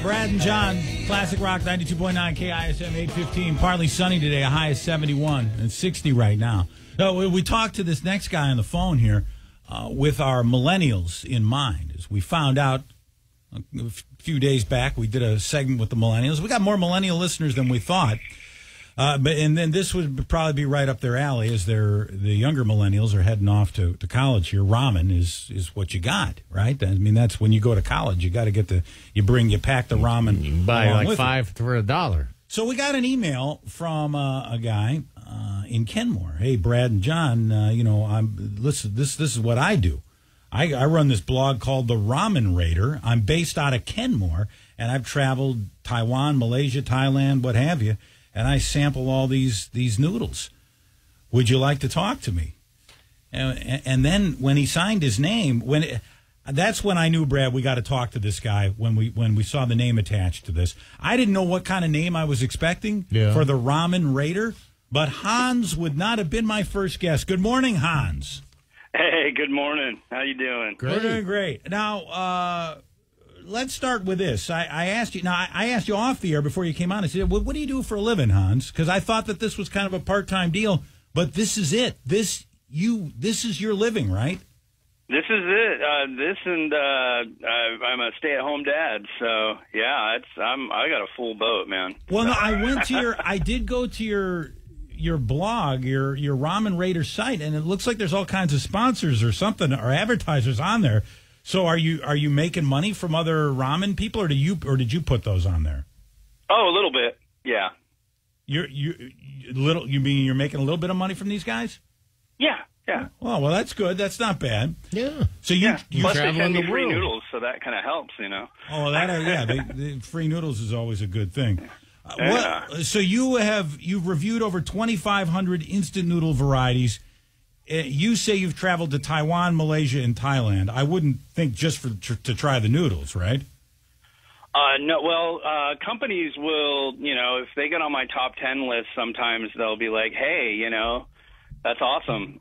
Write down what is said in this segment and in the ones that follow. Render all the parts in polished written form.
Brad and John, Classic Rock 92.9 KISM 815. Partly sunny today, a high of 71 and 60 right now. So we talked to this next guy on the phone here with our millennials in mind. As we found out a few days back, we did a segment with the millennials. We got more millennial listeners than we thought. And then this would probably be right up their alley as the younger millennials are heading off to college here. Ramen is what you got, right? I mean, that's when you go to college. You got to get you pack the ramen. You can buy like $5 for $1. So we got an email from a guy in Kenmore. Hey, Brad and John, listen, this is what I do. I run this blog called the Ramen Rater. I'm based out of Kenmore, and I've traveled Taiwan, Malaysia, Thailand, what have you. And I sample all these noodles. Would you like to talk to me? And then when he signed his name, that's when I knew, Brad, we got to talk to this guy when we saw the name attached to this. I didn't know what kind of name I was expecting for the Ramen Rater, but Hans would not have been my first guess. Good morning, Hans. Hey, good morning. How you doing? Great. We're doing great. Now, let's start with this. I asked you. Now, I asked you off the air before you came on. I said, "What do you do for a living, Hans?" Because I thought that this was kind of a part-time deal. But this is it. This is your living, right? This is it. I'm a stay-at-home dad. So yeah, I got a full boat, man. Well, no, I did go to your blog, your Ramen Rater site, and it looks like there's all kinds of sponsors or something or advertisers on there. So are you making money from other ramen people, or did you put those on there? Oh, a little bit, yeah. You mean you're making a little bit of money from these guys? Yeah. Oh, well, that's good. That's not bad. Yeah. So you plus travel they send the me free world. noodles, so that kind of helps, you know. Oh, the free noodles is always a good thing. Yeah. So you've reviewed over 2,500 instant noodle varieties. You say you've traveled to Taiwan, Malaysia, and Thailand. I wouldn't think just to try the noodles, right? No. Well, companies will, if they get on my top 10 list, sometimes they'll be like, "Hey, that's awesome.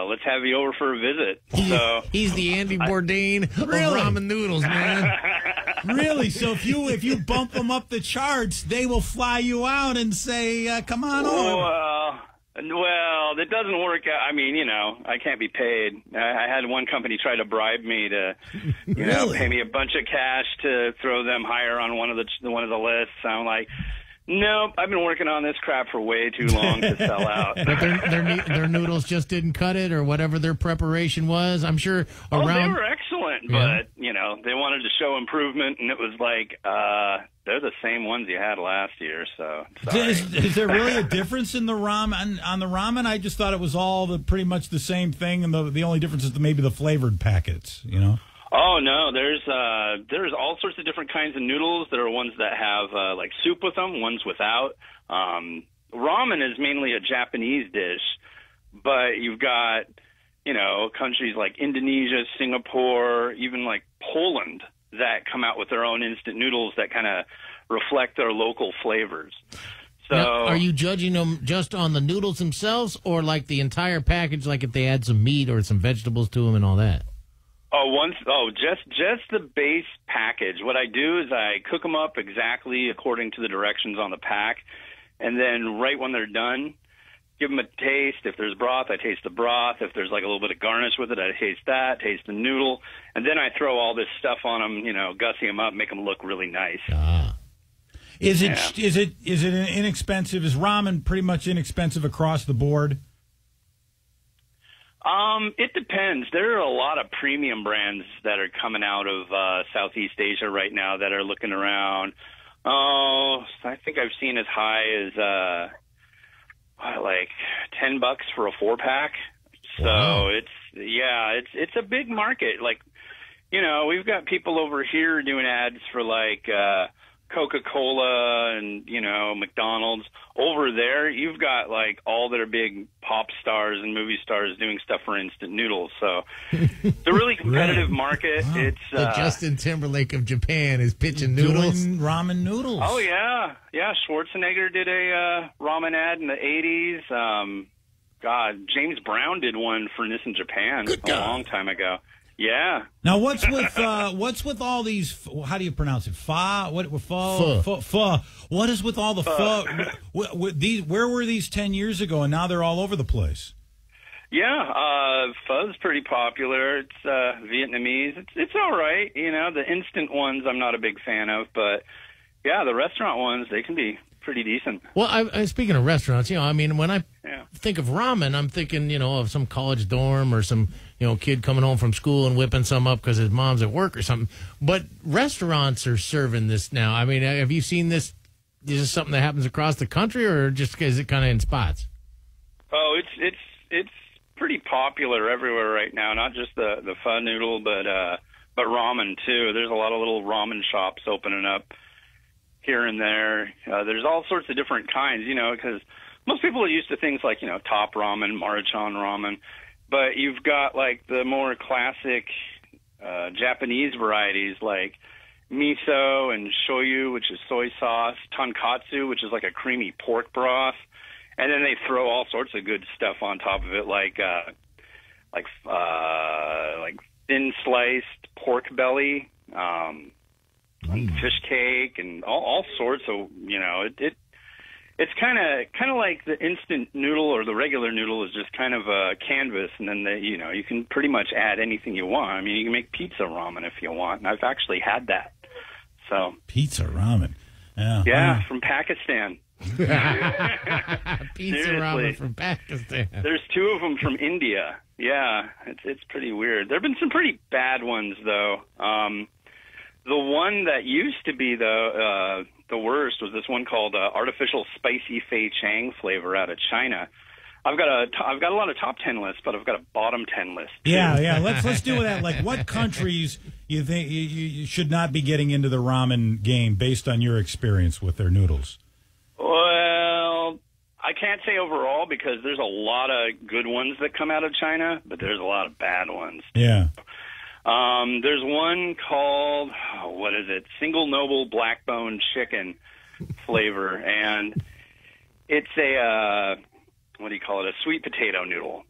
Let's have you over for a visit." So he's the Andy Bourdain of ramen noodles, man. Really? So if you bump them up the charts, they will fly you out and say, "Come on over." Well, that doesn't work out. I mean, I can't be paid. I had one company try to bribe me to, Really? pay me a bunch of cash to throw them higher on one of the lists. I'm like, nope, I've been working on this crap for way too long to sell out. But their noodles just didn't cut it, or whatever their preparation was. I'm sure around. Oh, they were excellent, but they wanted to show improvement, and it was like, they're the same ones you had last year. So is there really a difference in the ramen? On the ramen, I just thought it was all pretty much the same thing, and the only difference is maybe the flavored packets. Oh no, there's all sorts of different kinds of noodles. There are ones that have like soup with them, ones without. Ramen is mainly a Japanese dish, but you've got countries like Indonesia, Singapore, even like Poland that come out with their own instant noodles that kind of reflect their local flavors. So, now, are you judging them just on the noodles themselves, or like the entire package, like if they add some meat or some vegetables to them and all that? Just the base package. What I do is I cook them up exactly according to the directions on the pack, and then right when they're done, give them a taste. If there's broth, I taste the broth. If there's like a little bit of garnish with it, I taste that, taste the noodle, and then I throw all this stuff on them, gussy them up, make them look really nice. Is it inexpensive? Is ramen pretty much inexpensive across the board? It depends. There are a lot of premium brands that are coming out of Southeast Asia right now that are looking around. Oh, I think I've seen as high as like $10 for a 4-pack. So it's a big market. Like, we've got people over here doing ads for like Coca-Cola and, McDonald's. Over there, you've got like all their big pop stars and movie stars doing stuff for instant noodles. So it's a really competitive market. Wow. It's the Justin Timberlake of Japan is pitching noodles. Doing ramen noodles. Oh, yeah. Yeah, Schwarzenegger did a ramen ad in the 80s. James Brown did one for Nissan Japan a long time ago. Yeah. Now, what's with all these? How do you pronounce it? Pho? What? Pho? What is with all the pho? These? Where were these 10 years ago, and now they're all over the place? Yeah, pho's pretty popular. It's Vietnamese. It's all right. You know, the instant ones I'm not a big fan of, but yeah, the restaurant ones, they can be pretty decent. Well, I speaking of restaurants, I mean, when I think of ramen, I'm thinking, of some college dorm or some, kid coming home from school and whipping some up because his mom's at work or something. But restaurants are serving this now. I mean, have you seen this? Is this something that happens across the country, or just is it kind of in spots? Oh, it's pretty popular everywhere right now. Not just the pho noodle, but ramen too. There's a lot of little ramen shops opening up here and there. There's all sorts of different kinds, because most people are used to things like, top ramen, Maruchan ramen, but you've got like the more classic Japanese varieties like miso and shoyu, which is soy sauce, tonkatsu, which is like a creamy pork broth, and then they throw all sorts of good stuff on top of it, like thin sliced pork belly, fish cake, and all sorts of, it's kind of like the instant noodle or the regular noodle is just kind of a canvas, and then you can pretty much add anything you want. I mean, you can make pizza ramen if you want, and I've actually had that. So pizza ramen, yeah, from Pakistan. Pizza ramen from Pakistan. There's 2 of them from India. Yeah, it's pretty weird. There have been some pretty bad ones though. The one that used to be the worst was this one called artificial spicy fei chang flavor out of China. I've got a lot of top 10 lists, but I've got a bottom 10 list too. Yeah. Let's do that. Like, what countries you think you should not be getting into the ramen game based on your experience with their noodles? Well, I can't say overall because there's a lot of good ones that come out of China, but there's a lot of bad ones. Yeah. There's one called, Single Noble Blackbone Chicken flavor, and it's a sweet potato noodle,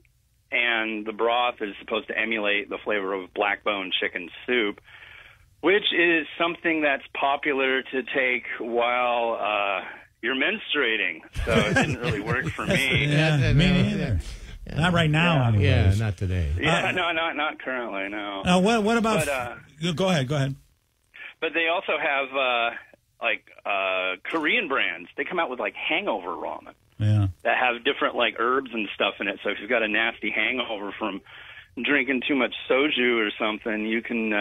and the broth is supposed to emulate the flavor of blackbone chicken soup, which is something that's popular to take while you're menstruating, so it didn't really work for me. Yeah, me neither. Yeah. Not right now. Yeah, not today. Yeah, no, not currently, no. What about... Go ahead. But they also have, Korean brands. They come out with, hangover ramen. Yeah. That have different, herbs and stuff in it. So if you've got a nasty hangover from drinking too much soju or something, you can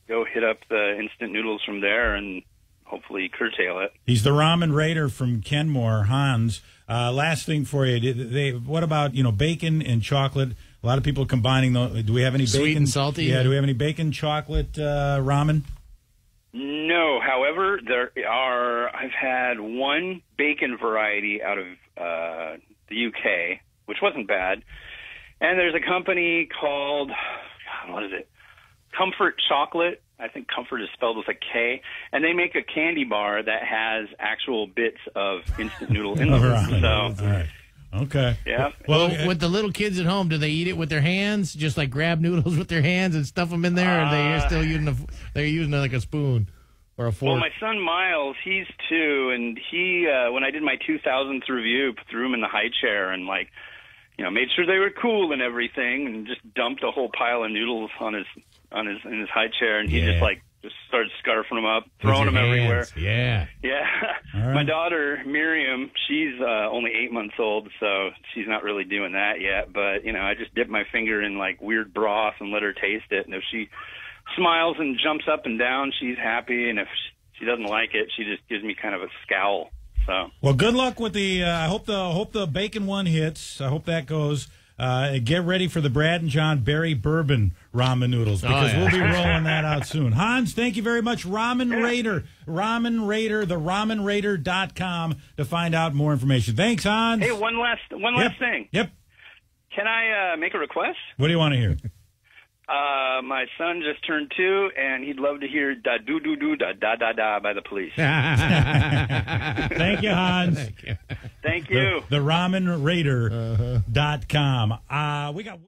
go hit up the instant noodles from there and hopefully curtail it. He's the Ramen Rater from Kenmore, Hans. Last thing for you, what about bacon and chocolate? A lot of people combining those. Do we have any bacon? Sweet and salty? Yeah. Do we have any bacon chocolate ramen? No. However, I've had one bacon variety out of the UK, which wasn't bad. And there's a company called, Comfort Chocolate. I think Comfort is spelled with a K. And they make a candy bar that has actual bits of instant noodle in them. Right. So, all right. Okay. Yeah. Well, with the little kids at home, do they eat it with their hands? Just grab noodles with their hands and stuff them in there? Or are they still using like a spoon or a fork? Well, my son Miles, he's 2, and he, when I did my 2000th review, threw him in the high chair and made sure they were cool and everything, and just dumped a whole pile of noodles in his high chair, and he just started scarfing them up, throwing them everywhere. Yeah. Right. My daughter Miriam, she's only 8 months old, so she's not really doing that yet. But I just dip my finger in weird broth and let her taste it, and if she smiles and jumps up and down, she's happy, and if she doesn't like it, she just gives me kind of a scowl. So. Well, good luck with the. I hope the bacon one hits. I hope that goes. Get ready for the Brad and John Berry Bourbon ramen noodles because we'll be rolling that out soon. Hans, thank you very much. Ramen Rater, the RamenRater.com to find out more information. Thanks, Hans. Hey, one last thing. Yep. Can I make a request? What do you want to hear? My son just turned 2, and he'd love to hear "da doo doo doo da da da da" by the Police. Thank you, Hans. Thank you. Thank you. The RamenRater.com. We got.